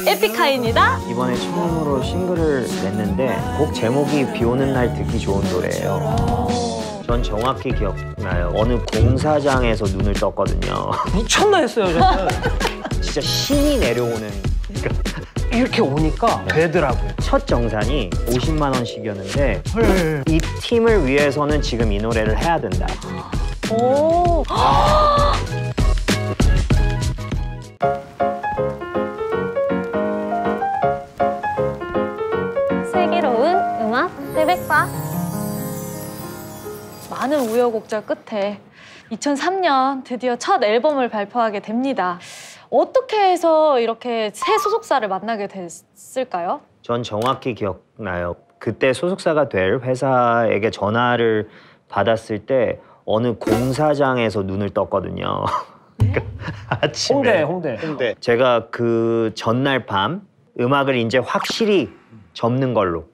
에픽하이입니다. 이번에 처음으로 싱글을 냈는데 곡 제목이 비 오는 날 듣기 좋은 노래예요. 전 정확히 기억나요. 어느 공사장에서 눈을 떴거든요. 미쳤나 했어요, 저는. 진짜 신이 내려오는. 이렇게 오니까 되더라고요. 첫 정산이 50만 원씩이었는데 헐. 이 팀을 위해서는 지금 이 노래를 해야 된다. 오. 슬기로운 음악 새벽과 많은 우여곡절 끝에 2003년 드디어 첫 앨범을 발표하게 됩니다. 어떻게 해서 이렇게 새 소속사를 만나게 됐을까요? 전 정확히 기억나요. 그때 소속사가 될 회사에게 전화를 받았을 때 어느 공사장에서 눈을 떴거든요. 아침에. 홍대. 제가 그 전날 밤 음악을 이제 확실히 접는 걸로.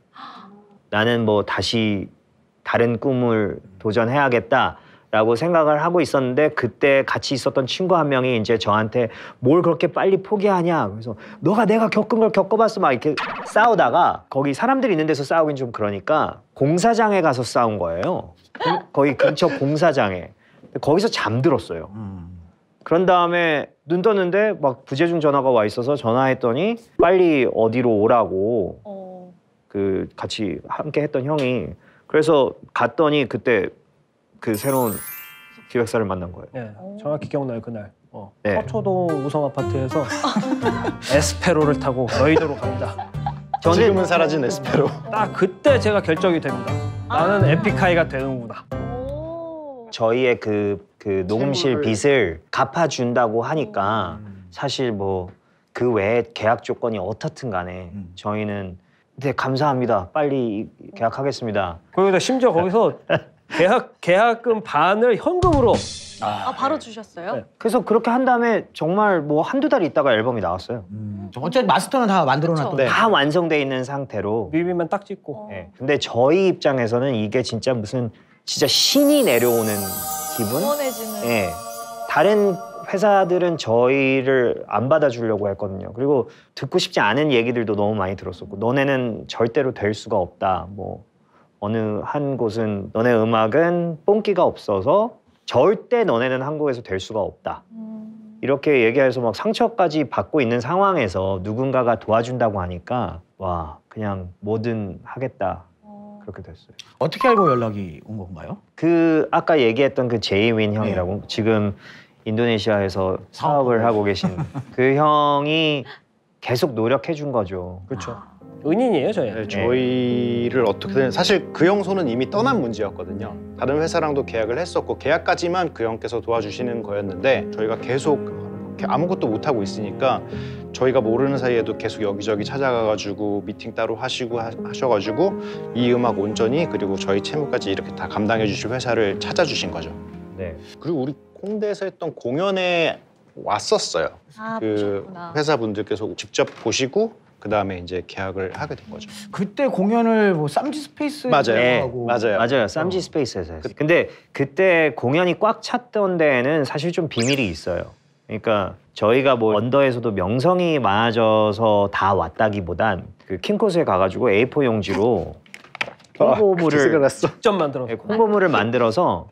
나는 뭐 다시 다른 꿈을 도전해야겠다라고 생각을 하고 있었는데 그때 같이 있었던 친구 한 명이 이제 저한테 뭘 그렇게 빨리 포기하냐. 그래서 너가 내가 겪은 걸 겪어봤어 막 이렇게 싸우다가 거기 사람들이 있는 데서 싸우긴 좀 그러니까 공사장에 가서 싸운 거예요. 거기 근처 공사장에. 거기서 잠들었어요. 그런 다음에 눈 떴는데 막 부재중 전화가 와 있어서 전화했더니 빨리 어디로 오라고 그 같이 함께 했던 형이 그래서 갔더니 그때 그 새로운 기획사를 만난 거예요. 네, 정확히 기억나요 그날. 네. 서초동 우성 아파트에서 에스페로를 타고 여의도로 갑니다. 지금은 사라진 에스페로. 딱 그때 제가 결정이 됩니다. 나는 에픽하이가 되는구나. 저희의 그 녹음실 빚을 갚아준다고 하니까 사실 뭐 그 외에 계약 조건이 어떻든 간에 저희는 네 감사합니다. 빨리 계약하겠습니다. 거기다 심지어 거기서 계약금 반을 현금으로 바로 주셨어요? 네. 그래서 그렇게 한 다음에 정말 뭐 한두 달 있다가 앨범이 나왔어요. 어차피 마스터는 다 만들어놨던. 네. 다 완성돼 있는 상태로. 뮤비만 딱 찍고. 네. 근데 저희 입장에서는 이게 진짜 무슨 진짜 신이 내려오는 기분? 원해지는. 네. 다른 회사들은 저희를 안 받아주려고 했거든요. 그리고 듣고 싶지 않은 얘기들도 너무 많이 들었었고 너네는 절대로 될 수가 없다. 뭐 어느 한 곳은 너네 음악은 뽕기가 없어서 절대 너네는 한국에서 될 수가 없다. 이렇게 얘기해서 막 상처까지 받고 있는 상황에서 누군가가 도와준다고 하니까 와 그냥 뭐든 하겠다. 그렇게 됐어요. 어떻게 알고 연락이 온 건가요? 그 아까 얘기했던 그 제이윈 형이라고 지금 인도네시아에서 사업을 하고 계신 그 형이 계속 노력해 준 거죠. 그렇죠. 은인이에요 저희. 네, 저희를 어떻게든 사실 그 형 손은 이미 떠난 문제였거든요. 다른 회사랑도 계약을 했었고 계약까지만 그 형께서 도와주시는 거였는데 저희가 계속 아무것도 못 하고 있으니까 저희가 모르는 사이에도 계속 여기저기 찾아가가지고 미팅 따로 하시고 하셔가지고 이 음악 온전히 그리고 저희 채무까지 이렇게 다 감당해 주실 회사를 찾아주신 거죠. 네. 그리고 우리 홍대에서 했던 공연에 왔었어요. 그 보셨구나. 회사분들께서 직접 보시고 그 다음에 이제 계약을 하게 된 거죠. 그때 공연을 뭐 쌈지 스페이스 맞아요. 맞아요. 맞아요. 쌈지 스페이스에서 했어요. 근데 그때 공연이 꽉 찼던 데에는 사실 좀 비밀이 있어요. 그러니까 저희가 뭐 언더에서도 명성이 많아져서 다 왔다기보단 그 킹코스에 가가지고 A4 용지로 홍보물을 직접 만들어서. 홍보물을 만들어서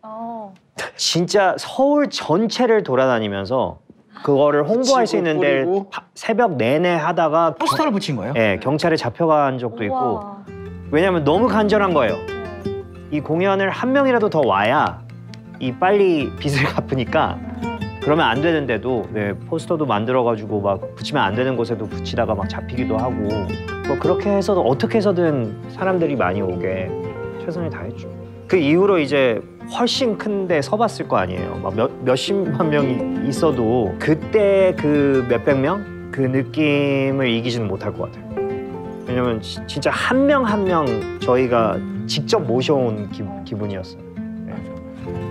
진짜 서울 전체를 돌아다니면서 그거를 홍보할 수 있는 데를 새벽 내내 하다가 포스터를 붙인 거예요? 네, 경찰에 잡혀간 적도 있고 우와. 왜냐면 너무 간절한 거예요. 이 공연을 한 명이라도 더 와야 이 빨리 빚을 갚으니까 그러면 안 되는데도 네, 포스터도 만들어가지고 막 붙이면 안 되는 곳에도 붙이다가 막 잡히기도 하고 뭐 그렇게 해서 어떻게 해서든 사람들이 많이 오게 최선을 다했죠. 그 이후로 이제 훨씬 큰 데 서봤을 거 아니에요. 막 몇십만 명이 있어도 그때 그 몇백 명? 그 느낌을 이기지는 못할 것 같아요. 왜냐면 진짜 한 명 한 명 저희가 직접 모셔온 기분이었어요.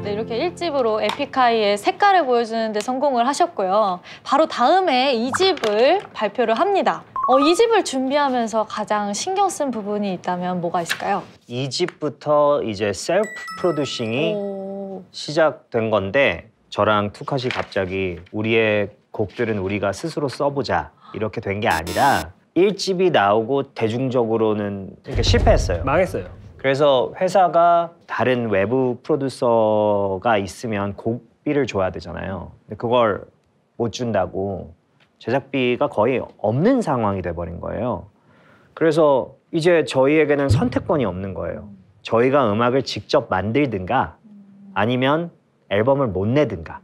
네, 이렇게 1집으로 에픽하이의 색깔을 보여주는 데 성공을 하셨고요. 바로 다음에 2집을 발표를 합니다. 2집을 준비하면서 가장 신경 쓴 부분이 있다면 뭐가 있을까요? 2집부터 이제 셀프 프로듀싱이 시작된 건데 저랑 투컷이 갑자기 우리의 곡들은 우리가 스스로 써보자 이렇게 된 게 아니라 1집이 나오고 대중적으로는 이렇게 실패했어요. 망했어요. 그래서 회사가 다른 외부 프로듀서가 있으면 곡비를 줘야 되잖아요. 근데 그걸 못 준다고 제작비가 거의 없는 상황이 돼버린 거예요. 그래서 이제 저희에게는 선택권이 없는 거예요. 저희가 음악을 직접 만들든가 아니면 앨범을 못 내든가.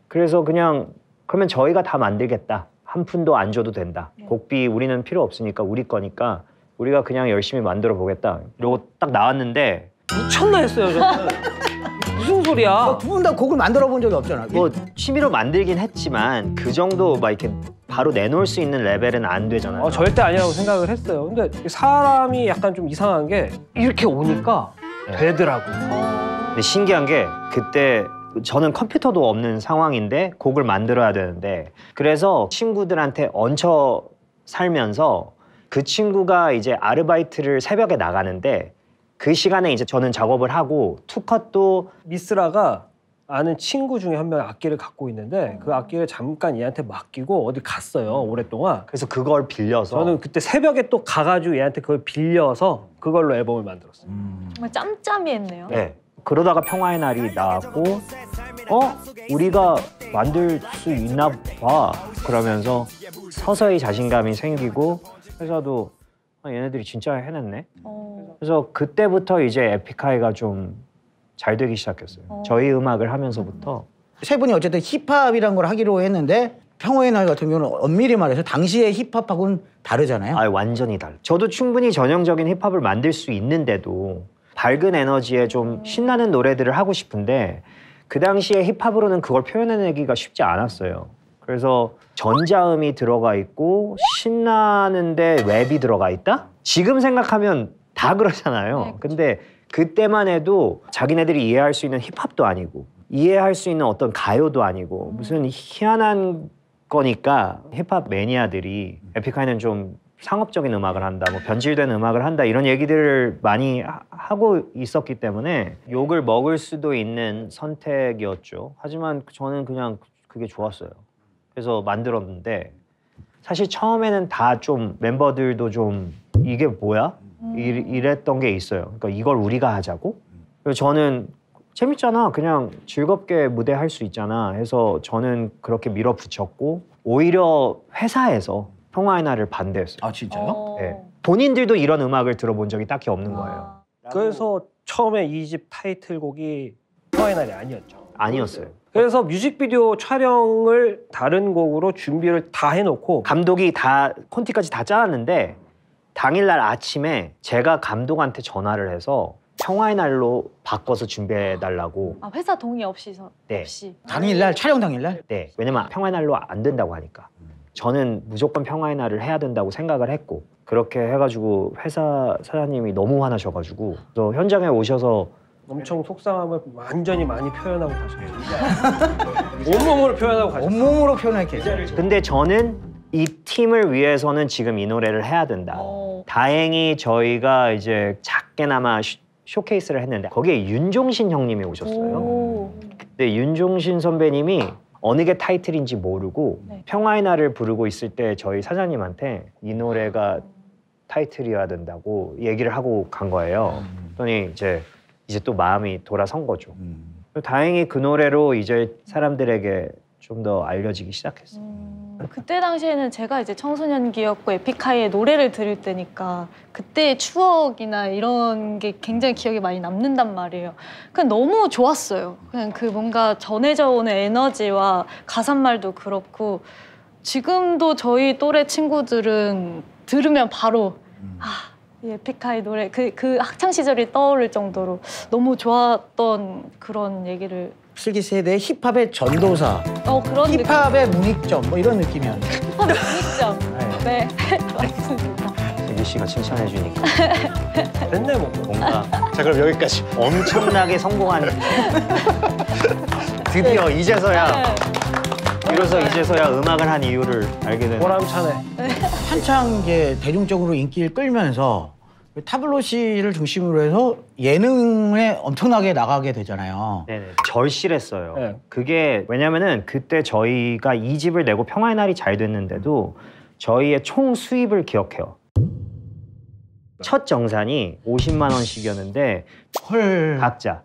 그래서 그냥 그러면 저희가 다 만들겠다. 한 푼도 안 줘도 된다. 곡비 우리는 필요 없으니까 우리 거니까 우리가 그냥 열심히 만들어 보겠다. 이러고 딱 나왔는데 미쳤나 했어요, 저는. 무슨 소리야? 두 분 다 곡을 만들어 본 적이 없잖아. 뭐 취미로 만들긴 했지만 그 정도 막 이렇게 바로 내놓을 수 있는 레벨은 안 되잖아요. 절대 아니라고 생각을 했어요. 근데 사람이 약간 좀 이상한 게 이렇게 오니까 되더라고. 근데 신기한 게 그때 저는 컴퓨터도 없는 상황인데 곡을 만들어야 되는데 그래서 친구들한테 얹혀 살면서 그 친구가 이제 아르바이트를 새벽에 나가는데 그 시간에 이제 저는 작업을 하고 투컷도 미스라가 아는 친구 중에 한 명이 악기를 갖고 있는데 그 악기를 잠깐 얘한테 맡기고 어디 갔어요, 오랫동안. 그래서 그걸 빌려서 저는 그때 새벽에 또 가가지고 얘한테 그걸 빌려서 그걸로 앨범을 만들었어요. 정말 짬짬이했네요. 네. 그러다가 평화의 날이 나왔고 우리가 만들 수 있나 봐 그러면서 서서히 자신감이 생기고 회사도 얘네들이 진짜 해냈네. 그래서 그때부터 이제 에픽하이가 좀 잘 되기 시작했어요. 저희 음악을 하면서부터. 세 분이 어쨌든 힙합이란 걸 하기로 했는데 평화의 날 같은 경우는 엄밀히 말해서 당시의 힙합하고는 다르잖아요. 완전히 달라. 저도 충분히 전형적인 힙합을 만들 수 있는데도 밝은 에너지에 좀 신나는 노래들을 하고 싶은데 그 당시에 힙합으로는 그걸 표현해내기가 쉽지 않았어요. 그래서 전자음이 들어가 있고 신나는데 랩이 들어가 있다? 지금 생각하면 다 그러잖아요. 네, 근데 그때만 해도 자기네들이 이해할 수 있는 힙합도 아니고 이해할 수 있는 어떤 가요도 아니고 무슨 희한한 거니까 힙합 매니아들이 에픽하이는 좀 상업적인 음악을 한다, 뭐 변질된 음악을 한다 이런 얘기들을 많이 하고 있었기 때문에 욕을 먹을 수도 있는 선택이었죠. 하지만 저는 그냥 그게 좋았어요. 그래서 만들었는데 사실 처음에는 다 좀 멤버들도 좀 이게 뭐야? 이랬던 게 있어요. 그러니까 이걸 우리가 하자고? 그래서 저는 재밌잖아. 그냥 즐겁게 무대 할 수 있잖아. 해서 저는 그렇게 밀어붙였고 오히려 회사에서 평화의 날을 반대했어요. 아 진짜요? 네. 본인들도 이런 음악을 들어본 적이 딱히 없는 거예요. 그래서 처음에 이 집 타이틀곡이 평화의 날이 아니었죠. 아니었어요. 그래서 뮤직비디오 촬영을 다른 곡으로 준비를 다 해놓고 감독이 다 콘티까지 다 짜놨는데 당일날 아침에 제가 감독한테 전화를 해서 평화의 날로 바꿔서 준비해달라고. 회사 동의 없이 네. 없이. 당일날 촬영 당일날? 네. 왜냐면 평화의 날로 안 된다고 하니까. 저는 무조건 평화의 날을 해야 된다고 생각을 했고 그렇게 해가지고 회사 사장님이 너무 화나셔가지고 또 현장에 오셔서 엄청 속상함을 완전히 많이 표현하고 가셨어요. 온몸으로 표현하고 가셨어요. 온몸으로 표현할게. 근데 저는 이 팀을 위해서는 지금 이 노래를 해야 된다. 다행히 저희가 이제 작게나마 쇼케이스를 했는데 거기에 윤종신 형님이 오셨어요. 근데 윤종신 선배님이 어느 게 타이틀인지 모르고 평화의 날을 부르고 있을 때 저희 사장님한테 이 노래가 타이틀이어야 된다고 얘기를 하고 간 거예요. 그랬더니 이제 또 마음이 돌아선 거죠. 다행히 그 노래로 이제 사람들에게 좀 더 알려지기 시작했어요. 그때 당시에는 제가 이제 청소년기였고 에픽하이의 노래를 들을 때니까 그때의 추억이나 이런 게 굉장히 기억에 많이 남는단 말이에요. 그냥 너무 좋았어요. 그냥 그 뭔가 전해져 오는 에너지와 가사말도 그렇고 지금도 저희 또래 친구들은 들으면 바로 이 에픽하이 노래 그 학창 시절이 떠오를 정도로 너무 좋았던 그런 얘기를. 슬기 세대의 힙합의 전도사, 그런 힙합의 문익점 뭐 이런 느낌이었는데. 힙합의 문익점. 네. 맞습니다. 슬기 씨가 칭찬해 주니까 맨날 먹고. 뭔가 자 그럼 여기까지. 엄청나게 성공한 드디어 이제서야 비로소 이제서야 음악을 한 이유를 알게 되는. 보람차네. 한창 이제 대중적으로 인기를 끌면서 타블로시를 중심으로 해서 예능에 엄청나게 나가게 되잖아요. 네네. 절실했어요. 네. 그게 왜냐면은 그때 저희가 2집을 내고 평화의 날이 잘 됐는데도 저희의 총 수입을 기억해요. 첫 정산이 50만 원씩이었는데 헐. 각자.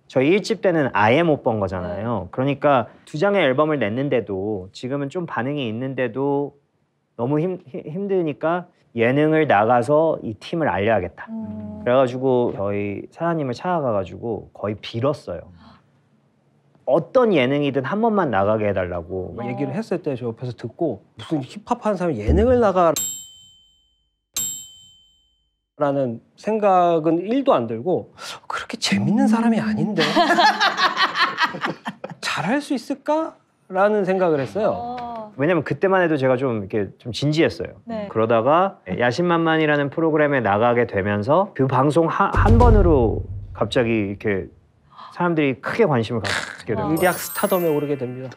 저희 1집 때는 아예 못 번 거잖아요. 그러니까 2장의 앨범을 냈는데도 지금은 좀 반응이 있는데도 너무 힘드니까 예능을 나가서 이 팀을 알려야겠다. 그래가지고 저희 사장님을 찾아가가지고 거의 빌었어요. 어떤 예능이든 한 번만 나가게 해달라고. 얘기를 했을 때 저 옆에서 듣고 무슨 힙합 하는 사람이 예능을 나가라는 생각은 1도 안 들고 그렇게 재밌는 사람이 아닌데 잘할 수 있을까라는 생각을 했어요. 왜냐면 그때만 해도 제가 좀 이렇게 좀 진지했어요. 네. 그러다가 야심만만이라는 프로그램에 나가게 되면서 그 방송 한 번으로 갑자기 이렇게 사람들이 크게 관심을 갖게 되고 일대학 스타덤에 오르게 됩니다.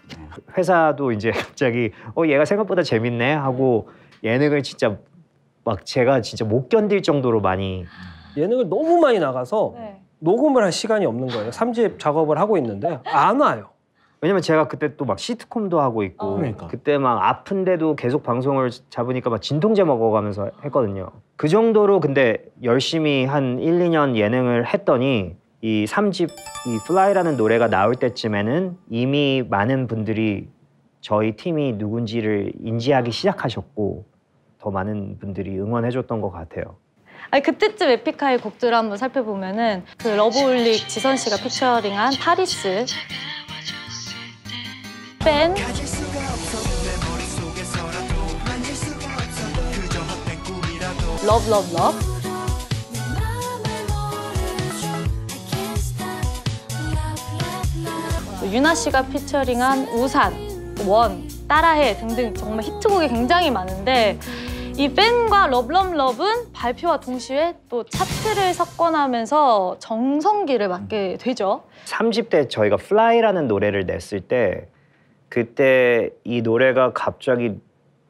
회사도 이제 갑자기 얘가 생각보다 재밌네 하고 예능을 진짜 막 제가 진짜 못 견딜 정도로 많이 예능을 너무 많이 나가서 네. 녹음을 할 시간이 없는 거예요. 3집 작업을 하고 있는데 안 와요. 왜냐면 제가 그때 또 막 시트콤도 하고 있고 그러니까. 그때 막 아픈데도 계속 방송을 잡으니까 막 진통제 먹어가면서 했거든요. 그 정도로 근데 열심히 한 1, 2년 예능을 했더니 이 3집 이 플라이라는 노래가 나올 때쯤에는 이미 많은 분들이 저희 팀이 누군지를 인지하기 시작하셨고 더 많은 분들이 응원해줬던 것 같아요. 아니 그때쯤 에픽하이 곡들을 한번 살펴보면은 그 러브홀릭 지선 씨가 피처링한 파리스, 팬, 러브 러브 러브, 유나 씨가 피처링한 우산, 원, 따라해 등등 정말 히트곡이 굉장히 많은데 이 팬과 러브러브러브는 발표와 동시에 또 차트를 석권하면서 정성기를 맞게 되죠. 3집 때 저희가 플라이라는 노래를 냈을 때 그때 이 노래가 갑자기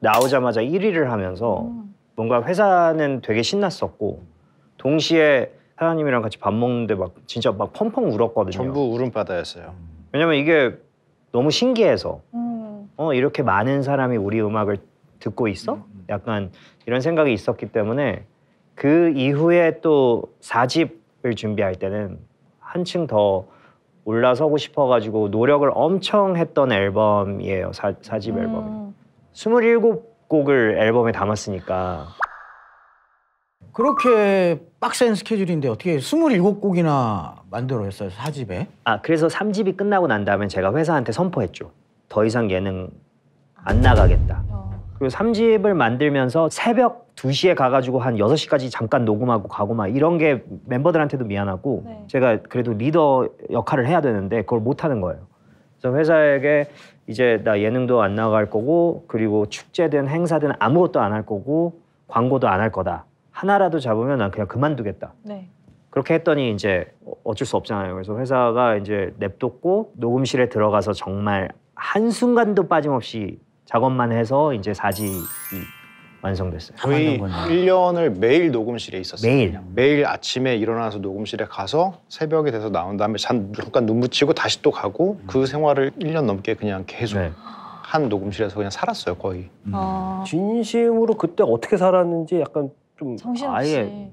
나오자마자 1위를 하면서 뭔가 회사는 되게 신났었고 동시에 사장님이랑 같이 밥 먹는데 막 진짜 막 펑펑 울었거든요. 전부 울음바다였어요. 왜냐면 이게 너무 신기해서 이렇게 많은 사람이 우리 음악을 듣고 있어? 약간 이런 생각이 있었기 때문에 그 이후에 또 4집을 준비할 때는 한층 더 올라서고 싶어가지고 노력을 엄청 했던 앨범이에요. 4집 앨범이. 27곡을 앨범에 담았으니까. 그렇게 빡센 스케줄인데 어떻게 27곡이나 만들어 했어요, 4집에? 그래서 3집이 끝나고 난 다음에 제가 회사한테 선포했죠. 더 이상 예능 안 나가겠다. 그리고 3집을 만들면서 새벽 2시에 가가지고 한 6시까지 잠깐 녹음하고 가고 막 이런 게 멤버들한테도 미안하고 네. 제가 그래도 리더 역할을 해야 되는데 그걸 못 하는 거예요. 그래서 회사에게 이제 나 예능도 안 나갈 거고 그리고 축제든 행사든 아무것도 안 할 거고 광고도 안 할 거다. 하나라도 잡으면 난 그냥 그만두겠다. 네. 그렇게 했더니 이제 어쩔 수 없잖아요. 그래서 회사가 이제 냅뒀고 녹음실에 들어가서 정말 한순간도 빠짐없이 작업만 해서 이제 4집이 완성됐어요. 거의 만든 거네요. 1년을 매일 녹음실에 있었어요. 매일. 그냥. 매일 아침에 일어나서 녹음실에 가서 새벽이 돼서 나온 다음에 잠깐 눈 붙이고 다시 또 가고 그 생활을 1년 넘게 그냥 계속 네. 한 녹음실에서 그냥 살았어요, 거의. 진심으로 그때 어떻게 살았는지 약간 좀 정신없이. 아예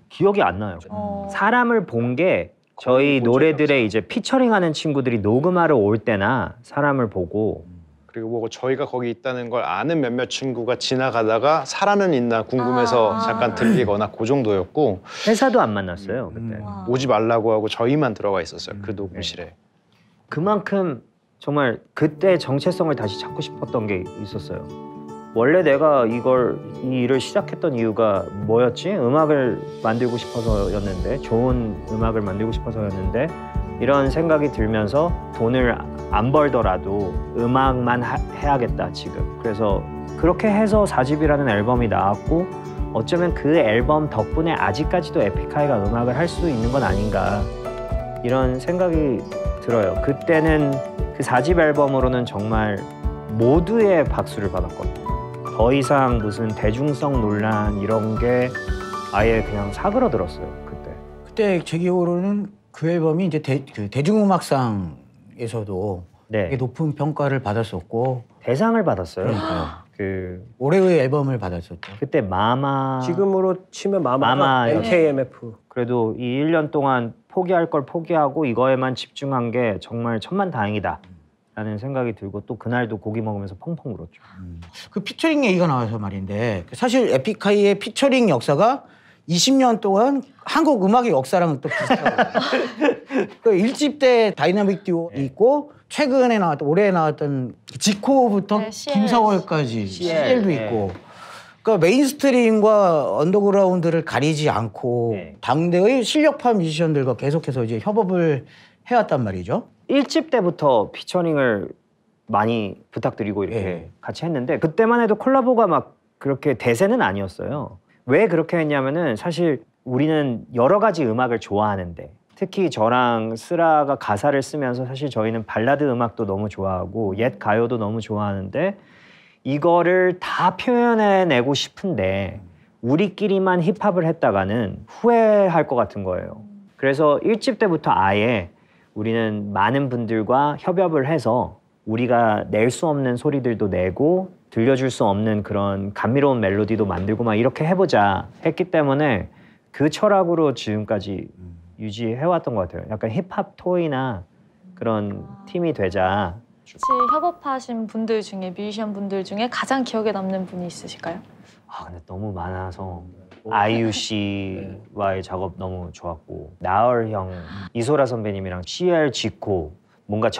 기억이 안 나요. 어. 사람을 본 게 저희 노래들의 이제 피처링하는 친구들이 녹음하러 올 때나 사람을 보고 그리고 뭐 저희가 거기 있다는 걸 아는 몇몇 친구가 지나가다가 살아는 있나 궁금해서 잠깐 들리거나 그 정도였고 회사도 안 만났어요 그때. 와. 오지 말라고 하고 저희만 들어가 있었어요, 그 녹음실에. 그만큼 정말 그때 정체성을 다시 찾고 싶었던 게 있었어요. 원래 내가 이 일을 시작했던 이유가 뭐였지? 음악을 만들고 싶어서였는데, 좋은 음악을 만들고 싶어서였는데 이런 생각이 들면서 돈을 안 벌더라도 음악만 해야겠다 지금. 그래서 그렇게 해서 4집이라는 앨범이 나왔고 어쩌면 그 앨범 덕분에 아직까지도 에픽하이가 음악을 할 수 있는 건 아닌가 이런 생각이 들어요. 그때는 그 4집 앨범으로는 정말 모두의 박수를 받았거든요. 더 이상 무슨 대중성 논란 이런 게 아예 그냥 사그러들었어요 그때. 그때 제 기억으로는 그 앨범이 이제 대중음악상에서도 네. 되게 높은 평가를 받았었고 대상을 받았어요. 그러니까요. 그 올해의 앨범을 받았었죠. 그때 마마 지금으로 치면 마마 마마 NKMF. 그래도 이 1년 동안 포기할 걸 포기하고 이거에만 집중한 게 정말 천만다행이다 라는 생각이 들고 또 그날도 고기 먹으면서 펑펑 울었죠. 그 피처링 얘기가 나와서 말인데 사실 에픽하이의 피처링 역사가 20년 동안 한국 음악의 역사랑은 또 비슷하고 그 1집 때 다이나믹 듀오 있고 최근에 나왔던 올해 나왔던 지코부터 네, CL. 김사월까지 CL. CL도 있고 그러니까 메인스트림과 언더그라운드를 가리지 않고 네. 당대의 실력파 뮤지션들과 계속해서 이제 협업을 해왔단 말이죠. 1집 때부터 피처링을 많이 부탁드리고 이렇게 네. 같이 했는데 그때만 해도 콜라보가 막 그렇게 대세는 아니었어요. 왜 그렇게 했냐면은 사실 우리는 여러 가지 음악을 좋아하는데 특히 저랑 쓰라가 가사를 쓰면서 사실 저희는 발라드 음악도 너무 좋아하고 옛 가요도 너무 좋아하는데 이거를 다 표현해내고 싶은데 우리끼리만 힙합을 했다가는 후회할 것 같은 거예요. 그래서 1집 때부터 아예 우리는 많은 분들과 협업을 해서 우리가 낼 수 없는 소리들도 내고 들려줄 수 없는 그런 감미로운 멜로디도 만들고 막 이렇게 해보자 했기 때문에 그 철학으로 지금까지 유지해왔던 것 같아요. 약간 힙합 토이나 그런 팀이 되자. 혹시 협업하신 분들 중에 뮤지션 분들 중에 가장 기억에 남는 분이 있으실까요? 아 근데 너무 많아서 아이유 씨와의 작업 너무 좋았고 나얼 형, 이소라 선배님이랑 CL 지코 뭔가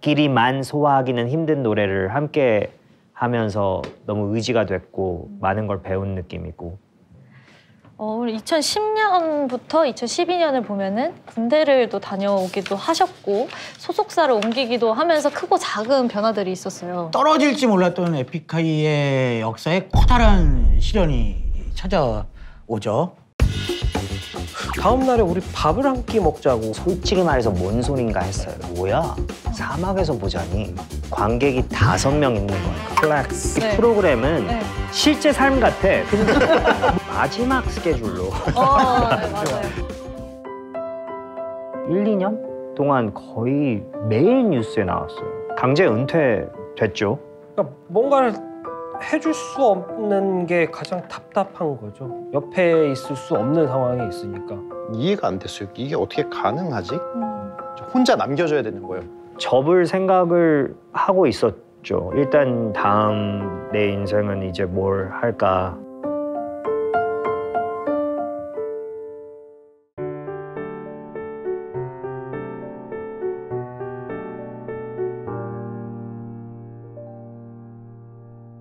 저희끼리만 소화하기는 힘든 노래를 함께 하면서 너무 의지가 됐고 많은 걸 배운 느낌이고 우리 2010년부터 2012년을 보면은 군대를 또 다녀오기도 하셨고 소속사를 옮기기도 하면서 크고 작은 변화들이 있었어요. 떨어질지 몰랐던 에픽하이의 역사에 커다란 시련이 찾아오죠. 다음 날에 우리 밥을 한 끼 먹자고. 솔직히 말해서 뭔 소린가 했어요. 뭐야? 사막에서 보자니 관객이 5명 있는 거야. 플렉스. 네. 프로그램은 네. 실제 삶 같아. 근데 마지막 스케줄로 네, 맞아요. 1, 2년 동안 거의 매일 뉴스에 나왔어요. 강제 은퇴됐죠. 그러니까 뭔가를 해줄 수 없는 게 가장 답답한 거죠. 옆에 있을 수 없는 상황이 있으니까. 이해가 안 됐어요. 이게 어떻게 가능하지? 혼자 남겨줘야 되는 거예요. 접을 생각을 하고 있었죠. 일단 다음 내 인생은 이제 뭘 할까.